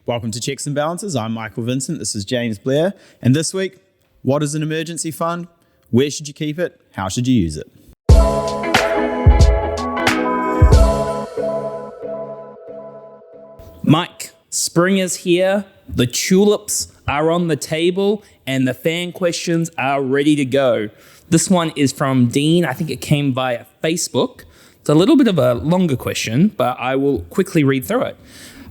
Welcome to Checks and Balances. I'm Michael Vincent. This is James Blair. And this week, what is an emergency fund? Where should you keep it? How should you use it? Mike, spring is here, the tulips are on the table, and the fan questions are ready to go. This one is from Dean. I think it came via Facebook. It's a little bit of a longer question, but I will quickly read through it.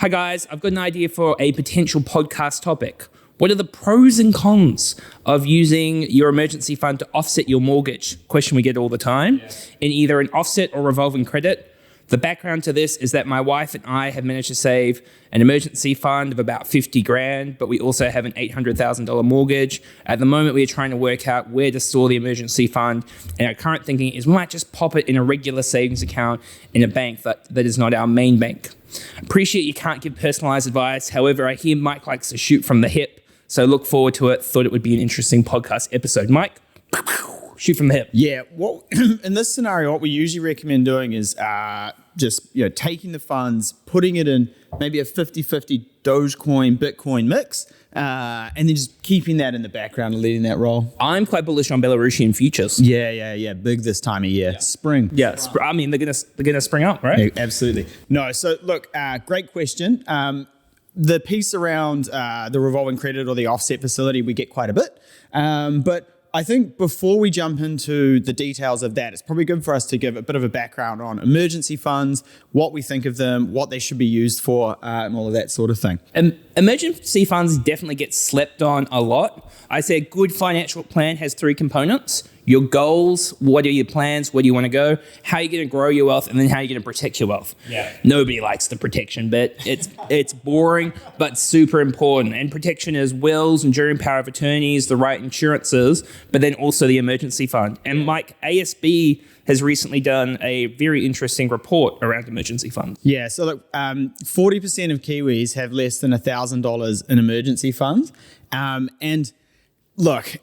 Hi guys, I've got an idea for a potential podcast topic. What are the pros and cons of using your emergency fund to offset your mortgage? Question we get all the time. In either an offset or revolving credit. The background to this is that my wife and I have managed to save an emergency fund of about 50 grand, but we also have an $800,000 mortgage. At the moment, we are trying to work out where to store the emergency fund. And our current thinking is we might just pop it in a regular savings account in a bank that is not our main bank. Appreciate you can't give personalized advice. However, I hear Mike likes to shoot from the hip. So look forward to it. Thought it would be an interesting podcast episode. Mike, shoot from the hip. Yeah, well, in this scenario, what we usually recommend doing is just taking the funds, putting it in maybe a 50-50 Dogecoin, Bitcoin mix, and then just keeping that in the background and letting that roll. I'm quite bullish on Belarusian futures. Yeah. Big this time of year. Yeah. Spring. Yeah, I mean, they're gonna spring up, right? Yeah, absolutely. No, so look, great question. The piece around the revolving credit or the offset facility, we get quite a bit. But I think before we jump into the details of that, it's probably good for us to give a bit of a background on emergency funds, what we think of them, what they should be used for, and all of that sort of thing. Emergency funds definitely get slept on a lot. I say a good financial plan has three components. Your goals, what are your plans, where do you want to go, how are you going to grow your wealth, and then how are you going to protect your wealth. Yeah. Nobody likes the protection bit. It's boring, but super important. And protection is wills, enduring power of attorneys, the right insurances, but then also the emergency fund. And Mike, ASB has recently done a very interesting report around emergency funds. Yeah, so look, 40% of Kiwis have less than $1,000 in emergency funds. And look,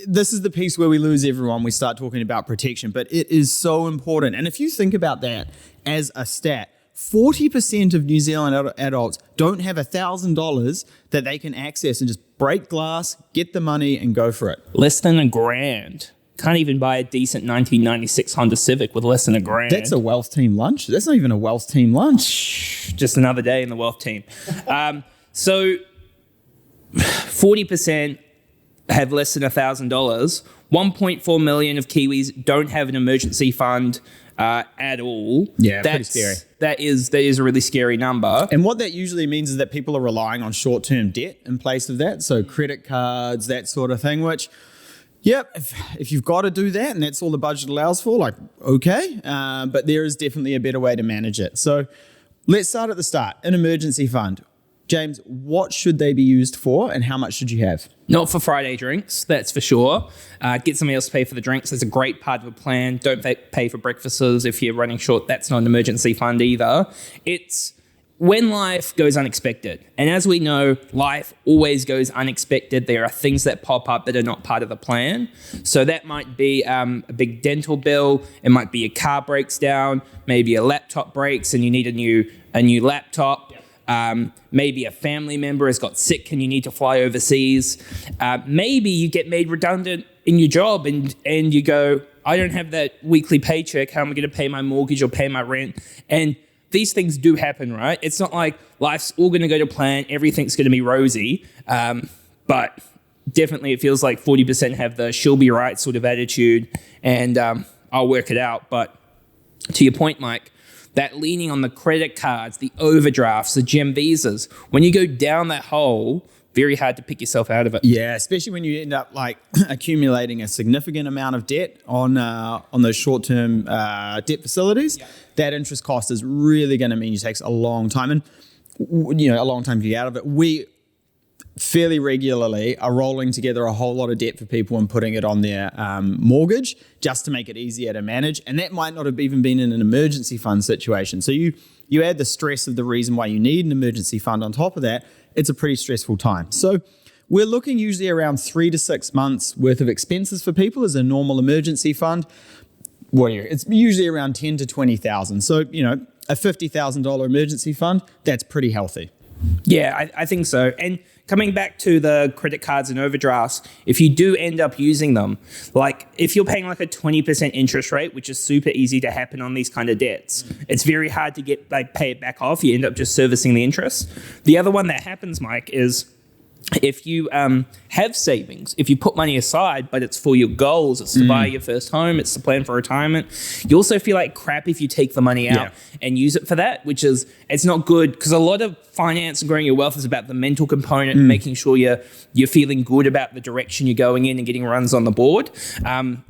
this is the piece where we lose everyone. We start talking about protection, but it is so important. And if you think about that as a stat, 40% of New Zealand adults don't have $1,000 that they can access and just break glass, get the money and go for it. Less than $1,000. Can't even buy a decent 1996 Honda Civic with less than $1,000. That's a wealth team lunch. That's not even a wealth team lunch. Just another day in the wealth team. So 40% have less than $1,000. 1.4 million of Kiwis don't have an emergency fund at all. Yeah, pretty scary. That is a really scary number. And what that usually means is that people are relying on short-term debt in place of that. So credit cards, that sort of thing, which, yep, if you've got to do that and that's all the budget allows for, like, okay. But there is definitely a better way to manage it. So let's start at the start. An emergency fund. James, what should they be used for and how much should you have? Not for Friday drinks, that's for sure. Get somebody else to pay for the drinks. That's a great part of a plan. Don't pay for breakfasts if you're running short. That's not an emergency fund either. It's when life goes unexpected. And as we know, life always goes unexpected. There are things that pop up that are not part of the plan. So that might be a big dental bill. It might be a car breaks down. Maybe a laptop breaks and you need a new laptop. Maybe a family member has got sick and you need to fly overseas. Maybe you get made redundant in your job and you go, I don't have that weekly paycheck. How am I going to pay my mortgage or pay my rent? And these things do happen, right? It's not like life's all going to go to plan. Everything's going to be rosy. But definitely it feels like 40% have the she'll be right sort of attitude and I'll work it out. But to your point, Mike, that leaning on the credit cards, the overdrafts, the gem visas, when you go down that hole, very hard to pick yourself out of it. Yeah, especially when you end up like accumulating a significant amount of debt on those short-term debt facilities. Yeah. That interest cost is really going to mean it takes a long time, and a long time to get out of it. We fairly regularly are rolling together a whole lot of debt for people and putting it on their mortgage just to make it easier to manage. And that might not have even been in an emergency fund situation. So you add the stress of the reason why you need an emergency fund on top of that, it's a pretty stressful time. So we're looking usually around 3 to 6 months worth of expenses for people as a normal emergency fund. It's usually around 10 to 20,000. So, a $50,000 emergency fund, that's pretty healthy. Yeah, I think so. And coming back to the credit cards and overdrafts, if you do end up using them, like if you're paying like a 20% interest rate, which is super easy to happen on these kind of debts, it's very hard to pay it back off. You end up just servicing the interest. The other one that happens, Mike, is if you have savings, if you put money aside, but it's for your goals, it's to buy your first home, it's to plan for retirement, you also feel like crap if you take the money out and use it for that, which is, it's not good, because a lot of finance and growing your wealth is about the mental component and making sure you're feeling good about the direction you're going in and getting runs on the board.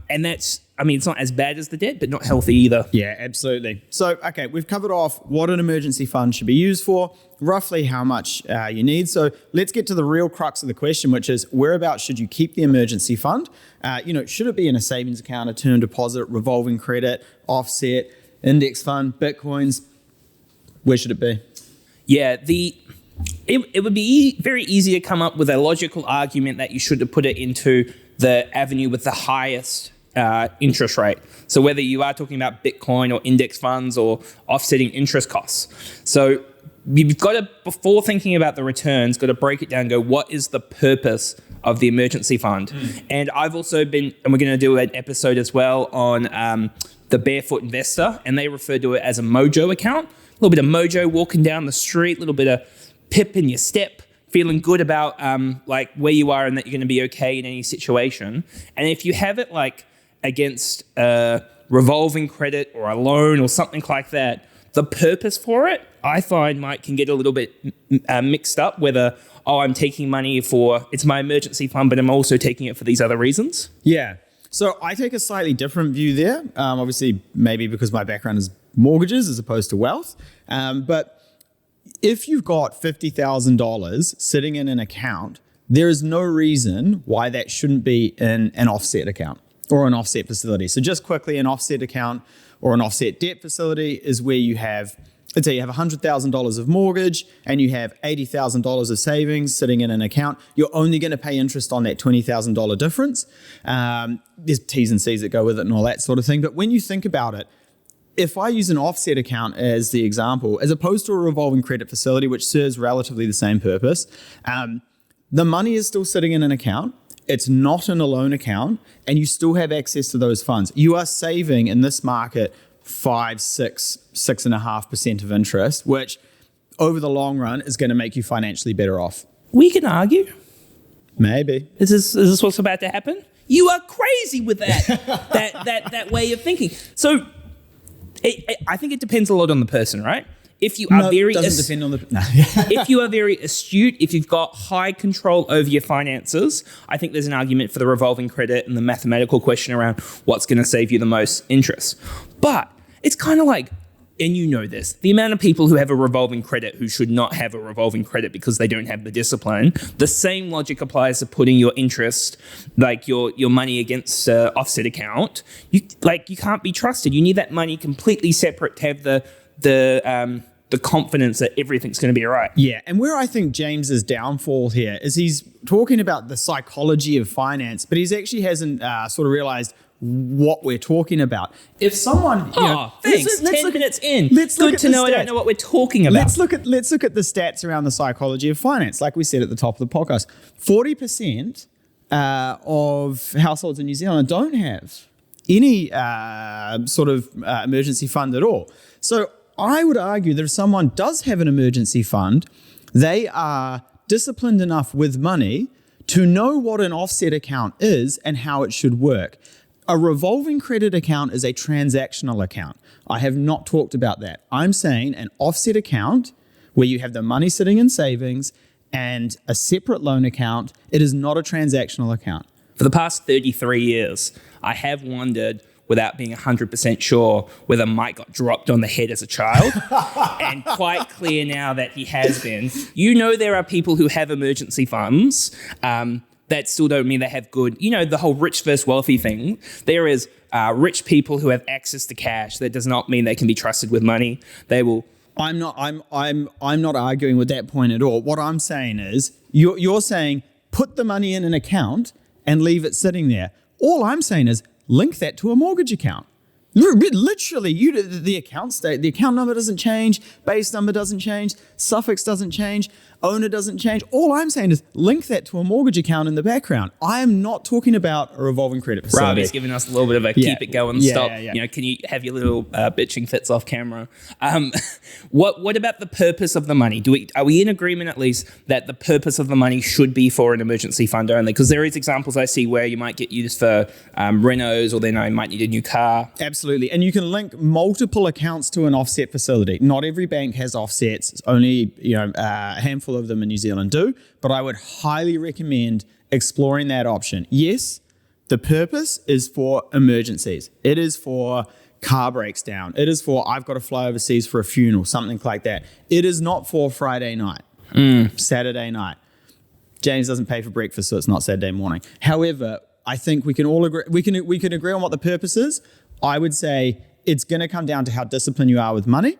And that's, I mean, it's not as bad as the debt, but not healthy either. Yeah, absolutely. So, okay, we've covered off what an emergency fund should be used for, roughly how much you need. So let's get to the real crux of the question, which is whereabouts should you keep the emergency fund? Should it be in a savings account, a term deposit, revolving credit, offset, index fund, bitcoins? Where should it be? Yeah, it would be very easy to come up with a logical argument that you should put it into the avenue with the highest interest rate. So whether you are talking about Bitcoin or index funds or offsetting interest costs. So you've got to, before thinking about the returns, got to break it down and go, what is the purpose of the emergency fund? And I've also been, and we're going to do an episode as well on the Barefoot Investor, and they refer to it as a mojo account. A little bit of mojo walking down the street, a little bit of pip in your step, feeling good about like where you are and that you're going to be okay in any situation. And if you have it like against a revolving credit or a loan or something like that, the purpose for it, I find, Mike, can get a little bit mixed up, whether, I'm taking money for, it's my emergency fund, but I'm also taking it for these other reasons. Yeah. So I take a slightly different view there. Obviously, maybe because my background is mortgages as opposed to wealth. But if you've got $50,000 sitting in an account, there is no reason why that shouldn't be in an offset account or an offset facility. So just quickly, an offset account or an offset debt facility is where you have, let's say you have $100,000 of mortgage and you have $80,000 of savings sitting in an account. You're only going to pay interest on that $20,000 difference. There's T's and C's that go with it and all that sort of thing. But when you think about it, if I use an offset account as the example, as opposed to a revolving credit facility, which serves relatively the same purpose, the money is still sitting in an account. It's not in a loan account, and you still have access to those funds. You are saving in this market 5, 6, 6.5% of interest, which over the long run is going to make you financially better off. We can argue. Maybe. Is this what's about to happen? You are crazy with that that way of thinking. So I think it depends a lot on the person, right? If you are if you are very astute, if you've got high control over your finances, I think there's an argument for the revolving credit and the mathematical question around what's going to save you the most interest. But it's kind of like, and you know this, the amount of people who have a revolving credit who should not have a revolving credit because they don't have the discipline, the same logic applies to putting your interest, like your money against an offset account. You can't be trusted. You need that money completely separate to have the confidence that everything's going to be all right. Yeah, and where I think James's downfall here is he's talking about the psychology of finance, but he actually hasn't sort of realized what we're talking about. If someone, thanks. 10 minutes in. Good to know. I don't know what we're talking about. Let's look at the stats around the psychology of finance. Like we said at the top of the podcast, 40% of households in New Zealand don't have any sort of emergency fund at all. So I would argue that if someone does have an emergency fund, they are disciplined enough with money to know what an offset account is and how it should work. A revolving credit account is a transactional account. I have not talked about that. I'm saying an offset account where you have the money sitting in savings and a separate loan account, it is not a transactional account. For the past 33 years, I have wondered, without being 100% sure, whether Mike got dropped on the head as a child. And quite clear now that he has been. You know, there are people who have emergency funds that still don't mean they have good, the whole rich versus wealthy thing. There is rich people who have access to cash. That does not mean they can be trusted with money. They will. I'm not arguing with that point at all. What I'm saying is you're saying put the money in an account and leave it sitting there. All I'm saying is link that to a mortgage account. Literally, the account number doesn't change, base number doesn't change, suffix doesn't change. owner doesn't change. All I'm saying is link that to a mortgage account in the background. I am not talking about a revolving credit facility. Robbie's giving us a little bit of a keep it going, stop. Can you have your little bitching fits off camera? What about the purpose of the money? Are we in agreement at least that the purpose of the money should be for an emergency fund only? Because there is examples I see where you might get used for renos, or then I might need a new car. Absolutely. And you can link multiple accounts to an offset facility. Not every bank has offsets. It's only a handful of them in New Zealand do. But I would highly recommend exploring that option. Yes, the purpose is for emergencies. It is for car breaks down. It is for I've got to fly overseas for a funeral, something like that. It is not for Friday night, Saturday night. James doesn't pay for breakfast, so it's not Saturday morning. However, I think we can all agree. We can agree on what the purpose is. I would say it's going to come down to how disciplined you are with money.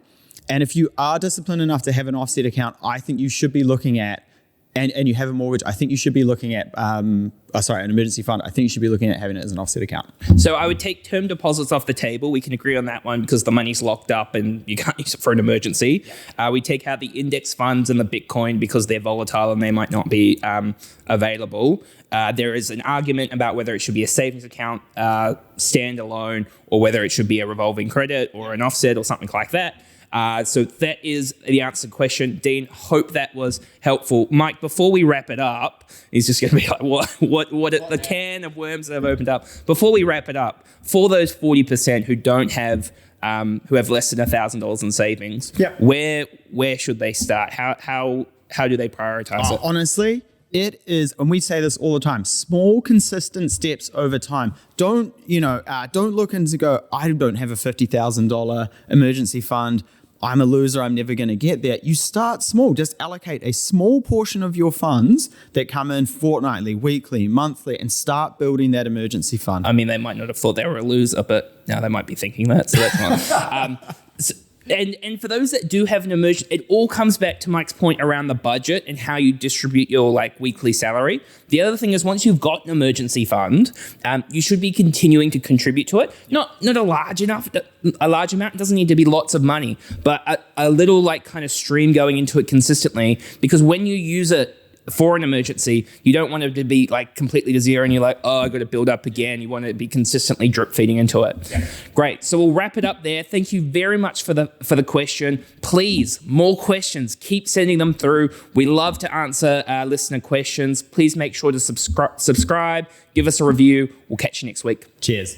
And if you are disciplined enough to have an offset account, I think you should be looking at, and you have a mortgage, I think you should be looking at, an emergency fund. I think you should be looking at having it as an offset account. So I would take term deposits off the table. We can agree on that one because the money's locked up and you can't use it for an emergency. We take out the index funds and the Bitcoin because they're volatile and they might not be available. There is an argument about whether it should be a savings account standalone or whether it should be a revolving credit or an offset or something like that. So that is the answer to the question. Dean, hope that was helpful. Mike, before we wrap it up, he's just going to be like, the can of worms that have opened up. Before we wrap it up, for those 40% who don't have, who have less than $1,000 in savings, where should they start? How do they prioritize it? Honestly, it is, and we say this all the time, small, consistent steps over time. Don't look and go, I don't have a $50,000 emergency fund. I'm a loser. I'm never going to get there. You start small. Just allocate a small portion of your funds that come in fortnightly, weekly, monthly, and start building that emergency fund. I mean, they might not have thought they were a loser, but now they might be thinking that. So that's fine. And for those that do have an emergency, it all comes back to Mike's point around the budget and how you distribute your weekly salary. The other thing is once you've got an emergency fund, you should be continuing to contribute to it. Not a large amount. It doesn't need to be lots of money, but a little kind of stream going into it consistently, because when you use it for an emergency, you don't want it to be completely to zero and you're like, oh, I got to build up again. You want it to be consistently drip feeding into it. Yeah. Great. So we'll wrap it up there. Thank you very much for the question. Please, more questions. Keep sending them through. We love to answer listener questions. Please make sure to subscribe, give us a review. We'll catch you next week. Cheers.